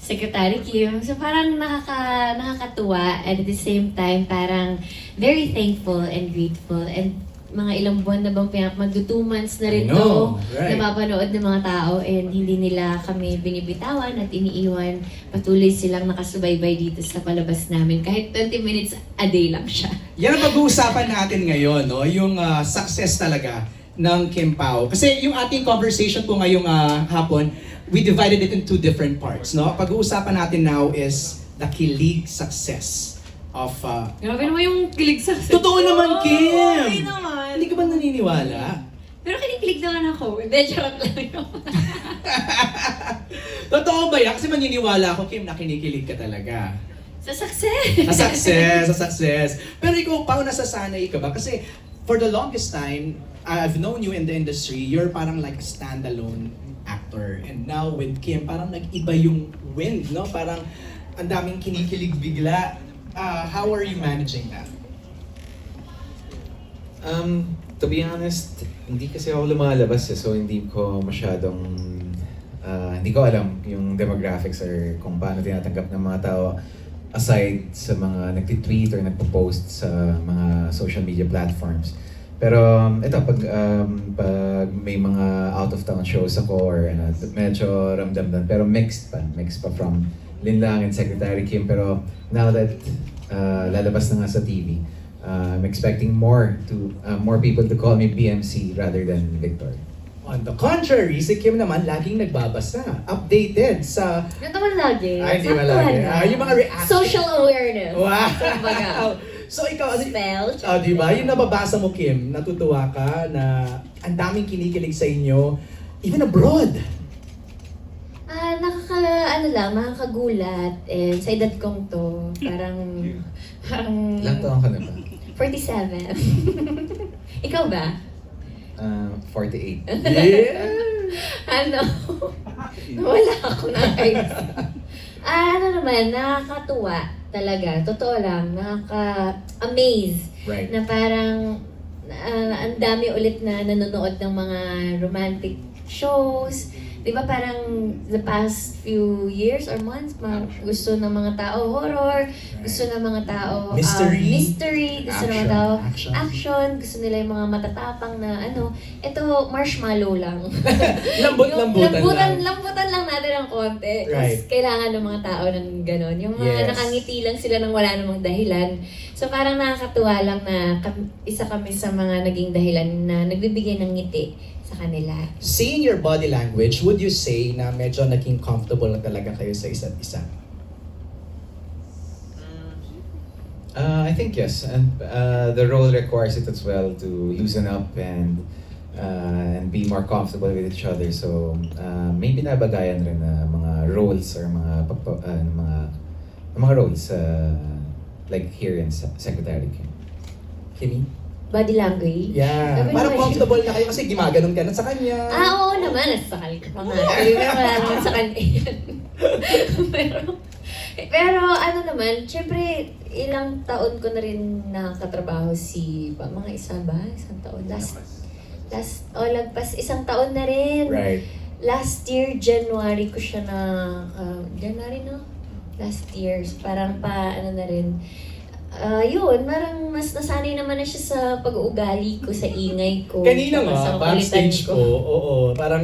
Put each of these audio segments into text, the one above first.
Secretary Kim. So parang nakakatuwa and at the same time parang very thankful and grateful and mga ilang buwan na bang mag 2 months na rin I know, to right. napapanood ng mga tao and hindi nila kami binibitawan at iniiwan. Patuloy silang nakasubaybay dito sa palabas namin kahit 20 minutes a day lang siya. Yan ang pag-uusapan natin ngayon, no? Yung success talaga ng Kim Pao. Kasi yung ating conversation po ngayong hapon, we divided it in 2 different parts, no? Pag-uusapan natin now is the kilig success of... Grabe naman yung kilig sa... Totoo naman, Kim! Okay naman. Hindi ka ba naniniwala? Pero kinikilig naman ako. Hindi, charot lang yun. Totoo ba yan? Kasi maniniwala ako, Kim, na kinikilig ka talaga. Sa success! Sa success. Pero ikaw, paano nasasanay ka ba? Kasi for the longest time, I've known you in the industry, you're parang like a standalone actor. And now with Kim, parang nag-iba yung wind, no? Parang ang daming kinikilig bigla. How are you managing that? To be honest, hindi kasi ako lumalabas so hindi ko masyadong hindi ko alam yung demographics or kung paano tinatanggap ng mga tao aside sa mga nagtitweet or nagpo-post sa mga social media platforms. Pero ito, pag may mga out of town shows ako or medyo ramdam doon, pero mixed pa from Linlang and Secretary Kim. Pero now that lalabas na nga sa TV, I'm expecting more people to call me BMC rather than Victor. On the contrary, si Kim naman laging nagbabasa, updated sa... Yun naman lagi. Ay, hindi ba lagi? Yung mga reactions. Social awareness. Wow! Kumbaga. So ikaw, Spell. di ba? Yung nababasa mo, Kim, natutuwa ka na ang daming kinikilig sa inyo, even abroad. Makakagulat. And sa edad kong to, parang Ilang taon ka na ba? 47. Ikaw ba? 48. Yeah! Ano? Wala ako na ano naman, nakakatuwa talaga. Totoo lang, nakaka-amaze. Right. Na parang ang dami ulit na nanonood ng mga romantic shows. Di ba parang the past few years or months, gusto ng mga tao horror, gusto ng mga tao mystery, gusto ng mga tao action, gusto nila yung mga matatapang na ano. Ito, marshmallow lang. Lambutan lang. Lambutan lang natin ng konti. Right. Kasi kailangan ng mga tao ng ganon. Yung mga nakangiti lang sila nang wala namang dahilan. So parang nakakatuwa lang na isa kami sa mga naging dahilan na nagbibigay ng ngiti sa kanila. Seeing your body language, would you say na medyo naging comfortable na talaga kayo sa isa't isa? I think yes, and the role requires it as well to loosen up and be more comfortable with each other. So maybe nabagayan rin na mga roles or mga roles like here in Secretary Kim. Kimi? Body language? Yeah. Sabi Parang naman comfortable na kayo kasi gumaganon ka na sa kanya. Oo naman. Nasakal ka pa nga. Pero wala naman sa kanya yan. pero ano naman, syempre, ilang taon ko na rin nakatrabaho mga isang taon. Lagpas isang taon na rin. Right. Last year, January ko siya January no? Last year. Parang ano na rin. Yun, parang mas nasanay naman na siya sa pag-uugali ko, sa ingay ko. Kanina sa nga, backstage kulitan ko, oo, parang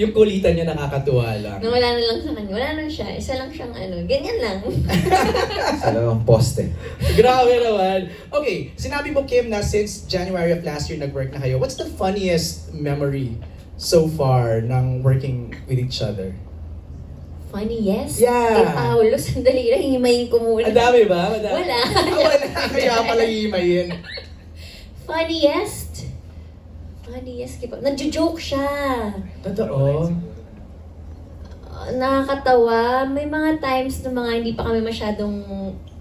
yung kulitan niya nakakatuwa lang. Nung wala na lang sa kanya, wala na siya. Isa lang siyang ganyan lang. Sa dalawang poste. Grabe naman. Okay, sinabi mo, Kim, na since January of last year nag-work na kayo, what's the funniest memory so far ng working with each other? Funny, yes? Yeah. Paulo, sandali lang, himayin ko muna. Ang dami ba? Wala. Wala. Kaya pala himayin. Funniest, nagjo-joke siya. Totoo. Nakakatawa. May mga times na hindi pa kami masyadong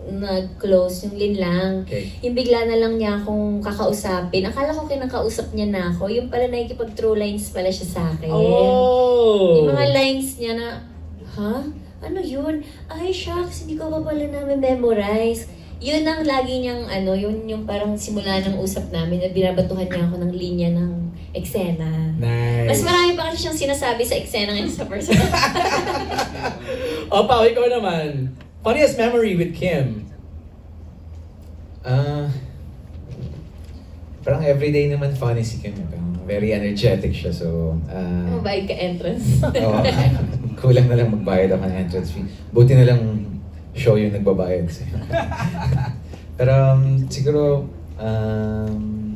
nag-close, yung Linlang. Okay. Yung bigla na lang niya akong kakausapin. Akala ko kinakausap niya na ako. Yung pala nakikipag-true lines pala siya sa akin. Oh! Yung mga lines niya na, ano yun? Ay, shucks, hindi ko pa pala namin memorize. Yun ang lagi niyang, yun yung parang simula ng usap namin na binabatuhan niya ako ng linya ng eksena. Nice. Mas marami pa kasi siyang sinasabi sa eksena ngayon sa personal. O, Pao, ikaw naman. Funniest memory with Kim? Parang everyday naman funny si Kim. Parang very energetic siya. So, Mabait ka entrance. oo, kulang na lang magbayad ako ng entrance fee. Buti na lang show yung nagbabayad sa'yo. Pero siguro, ang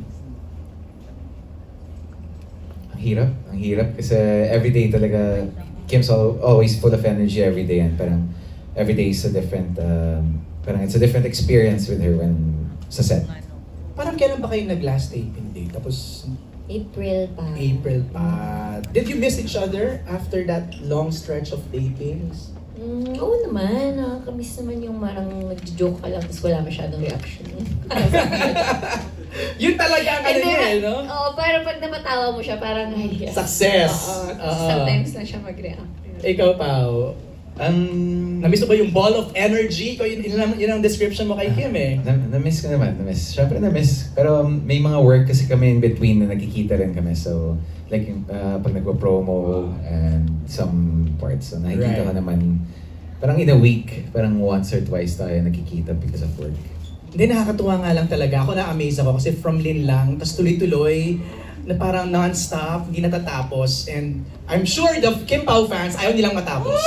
hirap kasi everyday talaga, Kim's always full of energy everyday and parang everyday is a different, parang it's a different experience with her when sa set. Parang kailan ba kayo nag-last taping day? Tapos April pa. April pa. Did you miss each other after that long stretch of tapings? Oo naman, nakakamiss naman yung marang nag-joke ka lang tapos wala masyadong reaction. Yun talaga ang ano niya, no? Oo, parang pag napatawa mo siya, parang ay, yes. Success. Oo, Oo. sometimes lang siya mag-react. Ikaw, Pao. Namiss mo ba yung ball of energy? Yun ang description mo kay Kim eh. Na-miss ko naman, na-miss. Siyempre na-miss. Pero may mga work kasi kami in between na nagkikita rin kami. So, like yung pag nagpo-promo and some parts. So, nakikita ko naman, parang in a week, parang once or twice tayo nakikita because of work. Hindi, nakakatuwa nga lang talaga. Ako na-amaze ako kasi from Lin lang, tapos tuloy-tuloy, na parang non-stop, hindi natatapos. And I'm sure the Kim Pao fans, ayaw nilang matapos.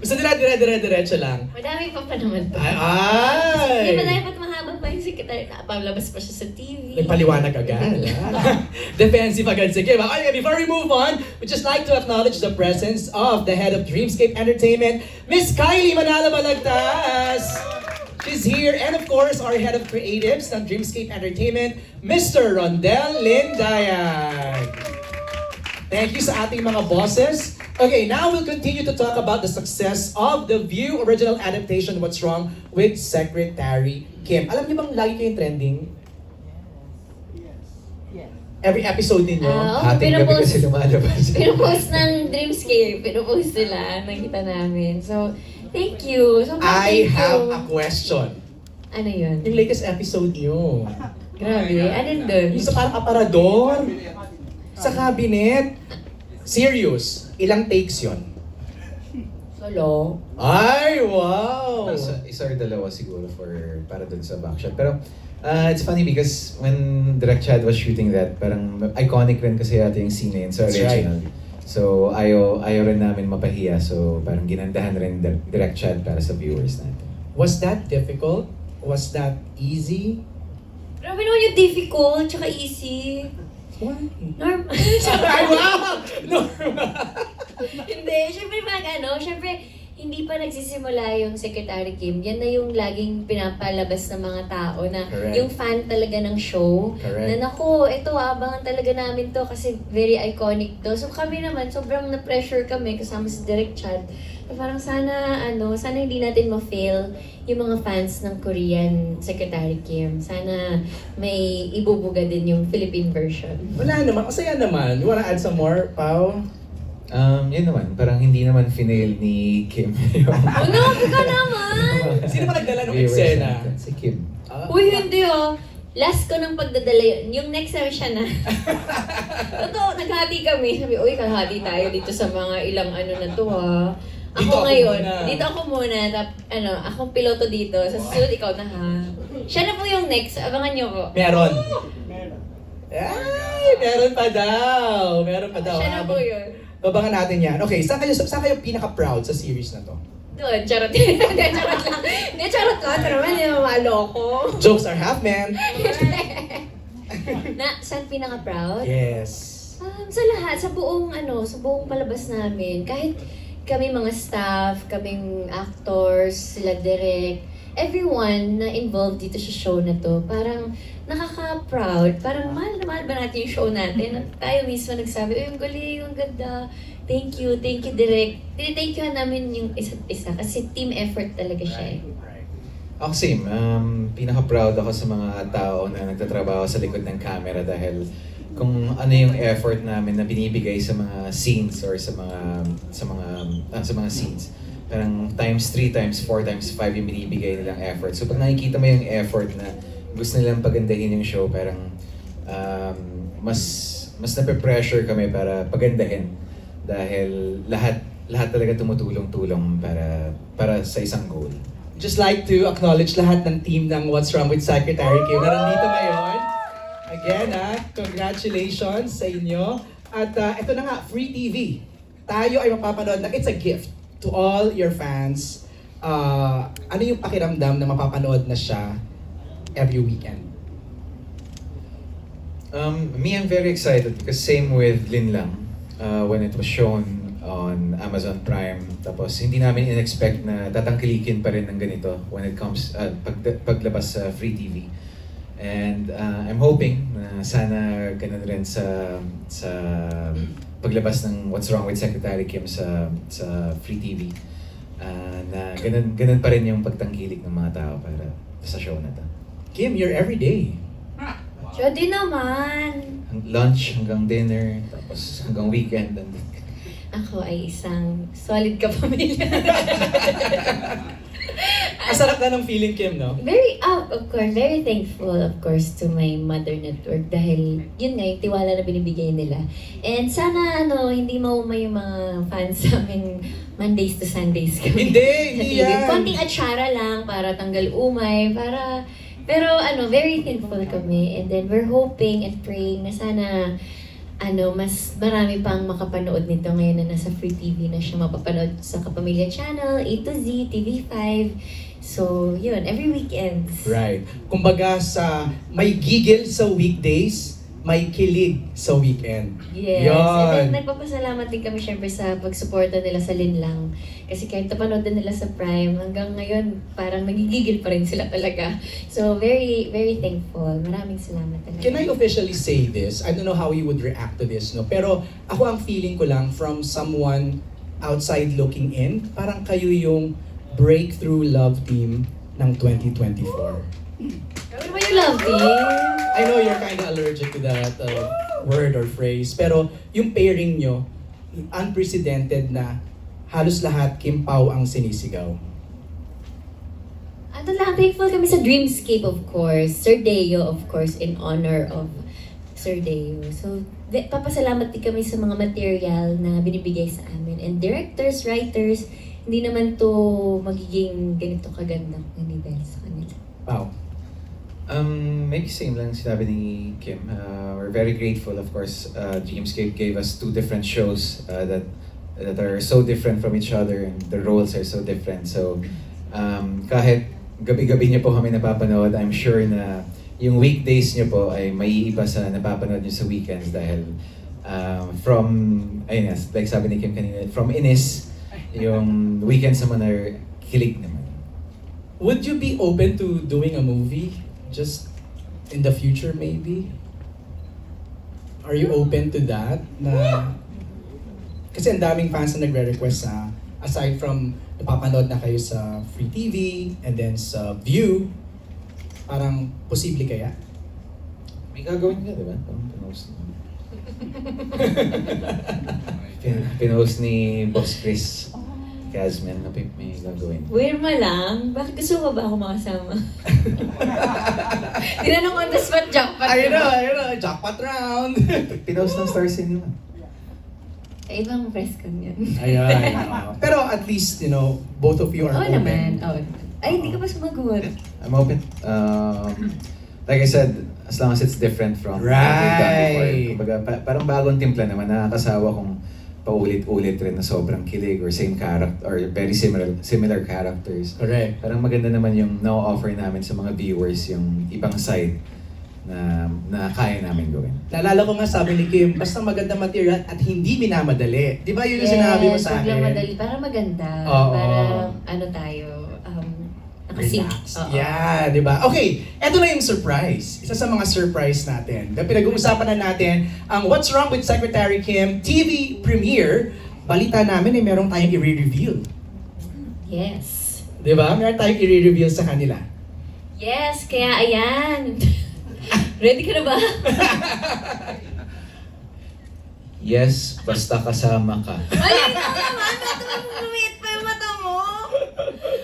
Gusto nila dire-diretso lang. Madami pa naman to. Ay! Hindi ba dapat mahaba pa yung secretary? Palabas pa siya sa TV. Nagpaliwanag agad. Defensive agad si Kim. Okay, before we move on, we'd just like to acknowledge the presence of the head of Dreamscape Entertainment, Miss Kylie Manala Balagtas. She's here, and of course, our head of creatives ng Dreamscape Entertainment, Mr. Rondel Lindayag. Thank you sa ating mga bosses. Okay, now we'll continue to talk about the success of the View original adaptation, What's Wrong with Secretary Kim. Alam niyo bang lagi kayong trending? Every episode ninyo? Hating gabi kasi lumalabas. Pinupost ng Dreamscape. Pinupost sila. Nakita namin. So, thank you. So, I thank have you. a question. Ano yun? Yung latest episode niyo. Grabe. Anong dun? Yung sa parang aparador. Sa cabinet. Serious. Ilang takes yon? Solo. Ay, wow! Isa or dalawa siguro para dun sa backshot. Pero it's funny because when Direct Chad was shooting that, parang iconic rin kasi yata yung scene na yun sa That's original. So ayaw rin namin mapahiya. So parang ginandahan rin Direct Chad para sa viewers natin. Was that difficult? Was that easy? Grabe naman yung difficult, tsaka easy. Why? Normal. Ay, wow! Normal! Hindi, syempre, hindi pa nagsisimula yung Secretary Kim. Yan na yung laging pinapalabas ng mga tao na Correct. yung fan talaga ng show. Correct. Na naku, ito abangan talaga namin to kasi very iconic to. So kami naman, sobrang na-pressure kami kasama si Direct Chad. Na parang sana hindi natin ma-fail yung mga fans ng Korean Secretary Kim. Sana may ibubuga din yung Philippine version. Wala naman. Masaya naman. You wanna add some more, Pao? Yun naman, parang hindi naman finail ni Kim yung Oh no, ka naman! Sino ba nagdala ng viewers eksena? natin. Si Kim. Uy, hindi oh. Last ko ng pagdadala yun. Yung next time siya na. Totoo, naghati kami. Sabi, uy, kahati tayo dito sa mga ilang ano na to ha. Dito Ako ako ngayon, muna. dito ako muna. Akong piloto dito. Sa susunod, ikaw na ha. Siya na po yung next. Abangan niyo po. Meron. Ay, meron pa daw. Meron pa daw. Siya na po yun. Babangan natin yan. Okay, saan kayo pinaka-proud sa series na to? Doon, charot. Hindi, charot lang. Hindi, charot lang. Pero naman, hindi mamalo ko. Jokes are half, man. Saan pinaka-proud? Yes. Sa lahat, sa buong palabas namin, kahit kami mga staff, kaming actors, sila direct, everyone na involved dito sa show na to, parang nakaka-proud, parang mahal na mahal ba natin yung show natin? At tayo mismo nagsabi, ang galing, ang ganda, thank you direct. Thank you namin yung isa't isa kasi team effort talaga siya eh. Ako same, pinaka-proud ako sa mga tao na nagtatrabaho sa likod ng camera dahil kung ano yung effort namin na binibigay sa mga scenes or sa mga scenes. Parang times 3, times 4, times 5 yung binibigay nilang effort. So pag nakikita mo yung effort na gusto nilang pagandahin yung show, parang mas mas nape-pressure kami para pagandahin dahil lahat talaga tumutulong-tulong para sa isang goal. Just like to acknowledge lahat ng team ng What's Wrong with Secretary Kim na nandito ngayon. Again, congratulations sa inyo. At ito na nga, Free TV. Tayo ay mapapanood na, it's a gift to all your fans. Ano yung pakiramdam na mapapanood na siya every weekend? Me, I'm very excited because same with Lin Lang when it was shown on Amazon Prime. Tapos hindi namin in-expect na tatangkilikin pa rin ng ganito when it comes paglabas sa Free TV. And I'm hoping na sana ganun rin sa paglabas ng What's Wrong with Secretary Kim sa Free TV. Na ganun pa rin yung pagtangkilik ng mga tao para sa show na to. Kim, you're everyday. Pwede naman. Lunch hanggang dinner, tapos hanggang weekend. Ako ay isang solid kapamilya. Masarap na ng feeling, Kim, no? Very, of course, very thankful, of course, to my mother network dahil yun nga, yung tiwala na binibigay nila. And sana, hindi maumay yung mga fans sa amin Mondays to Sundays kami. Hindi yan. Konting atsara lang para tanggal umay, pero very thankful kami. And then we're hoping and praying na sana mas marami pang makapanood nito ngayon na nasa Free TV na siya mapapanood sa Kapamilya Channel, A to Z, TV5. So, yun, every weekend. Right. Kumbaga may gigil sa weekdays, may kilig sa weekend. Yes. Yun. And then nagpapasalamat din kami syempre sa pagsuporta nila sa Lin Lang. Kasi kahit napanood din nila sa Prime, hanggang ngayon parang nagigigil pa rin sila talaga. So very, very thankful. Maraming salamat talaga. Can I officially say this? I don't know how you would react to this, no? Pero ako ang feeling ko lang from someone outside looking in, parang kayo yung breakthrough love team ng 2024. Ano ba yung love team? I know you're kind of allergic to that word or phrase, pero yung pairing nyo, unprecedented na halos lahat Kim Pao ang sinisigaw. Thankful kami sa Dreamscape, of course. Sir Deo, of course, in honor of Sir Deo. So, papasalamat din kami sa mga material na binibigay sa amin. And directors, writers, hindi naman to magiging ganito kaganda hindi dahil sa kanila. Wow. Maybe same lang sinabi ni Kim. We're very grateful, of course. Dreamscape gave us 2 different shows that are so different from each other and the roles are so different. So, kahit gabi-gabi niyo po kami napapanood, I'm sure na yung weekdays niyo po ay maiiba sa napapanood niyo sa weekends dahil like sabi ni Kim kanina, from Inis, yung weekends naman are kilig naman. Would you be open to doing a movie? Just in the future, maybe? Are you open to that? Kasi ang daming fans na nagre-request aside from napapanood na kayo sa Free TV and then sa View, parang posible kaya? May gagawin ka, di ba? Pinost ni Boss Chris Casman na may gagawin. Wirma lang? Bakit gusto mo ba ako makasama? Tinanong on the spot, jackpot. Ayun na, jackpot round! Pinost ng Star Cinema. Ibang press con yun. Ayun. Pero at least, both of you are Oo open. naman. Ay, hindi ka pa sumagot. I'm open. Like I said, as long as it's different from what we've done before. Right. Kumbaga, parang bagong timpla naman, nakakasawa kung paulit-ulit rin na sobrang kilig or same character or very similar characters. Correct. Parang maganda naman yung na-offer namin sa mga viewers yung ibang side na kaya namin gawin. Naalala ko nga sabi ni Kim, basta maganda material at hindi minamadali. Di ba yun yung sinabi mo sa Yes, akin? madali. Para maganda. Oo. Para tayo, nakasync. Relax. Oo. Yeah, di ba? Okay, eto na yung surprise. Isa sa mga surprise natin. Na pinag-uusapan na natin ang What's Wrong with Secretary Kim TV premiere. Balita namin merong tayong i-reveal. Yes. Di ba? Meron tayong i-reveal sa kanila. Yes, kaya ayan. Ready ka na ba? Yes, basta kasama ka. Ay, ito naman! Lumit pa yung mata mo!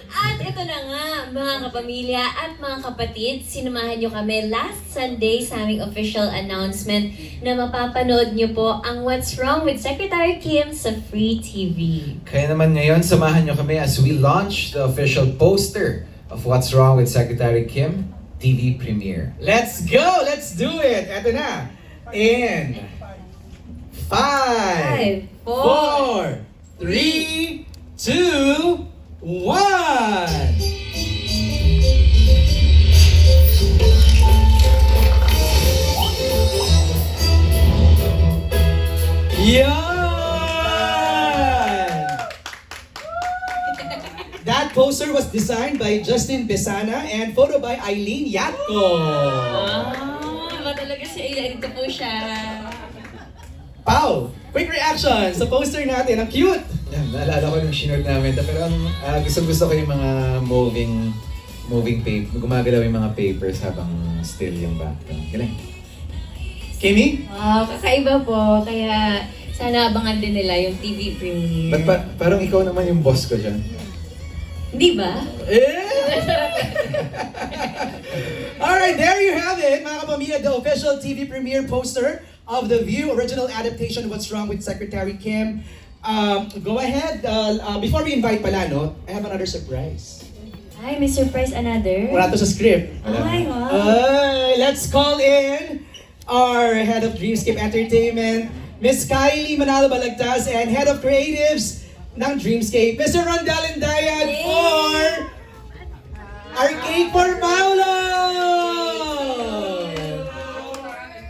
At ito na nga, mga kapamilya at mga kapatid, sinamahan nyo kami last Sunday sa aming official announcement na mapapanood nyo po ang What's Wrong with Secretary Kim sa Free TV. Kaya naman ngayon, samahan nyo kami as we launch the official poster of What's Wrong with Secretary Kim TV premiere. Let's go! Let's do it! Eto na. In 5, 4, 3, 2, 1! Yan! That poster was designed by Justin Besana and photo by Eileen Yatko. Ba talaga si Aileen? Ito po siya. Pau, quick reaction sa poster natin. Ang cute! Yan, naalala ko yung shinood namin. Pero ang gusto ko yung mga moving paper. Gumagalaw yung mga papers habang still yung background. Galing. Kimi? Wow, kakaiba po. Kaya sana abangan din nila yung TV premiere. Ba't parang ikaw naman yung boss ko dyan? Hindi ba? Alright, there you have it, mga kapamilya, the official TV premiere poster of The View original adaptation What's Wrong with Secretary Kim. Go ahead, before we invite pala, no, I have another surprise. Ay, may surprise another. Wala to sa script. Ay, wow. Let's call in our head of Dreamscape Entertainment, Miss Kylie Manalo Balagtas, and head of creatives ng Dreamscape, Mr. Rondal Indayan for Arcade for Paolo!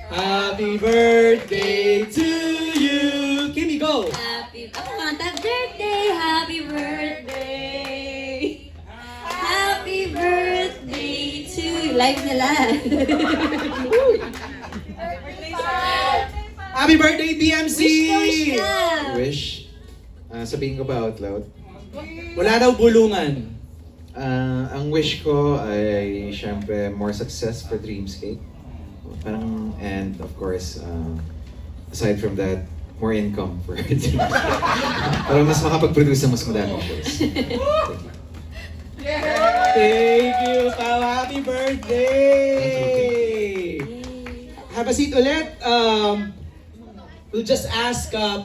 Happy birthday to you! Kimi, go! Ako kanta, birthday, happy birthday! Happy birthday to you. Live nila. Happy birthday, BMC! Wish ka! Wish? Sabihin ko ba out loud? Wala daw bulungan. Ang wish ko ay syempre more success for Dreamscape. Parang, and of course, aside from that, more income for Dreamscape. Para mas makapag-produce ng mas madaming shows. Thank you, Pao. Happy birthday! Have a seat ulit. We'll just ask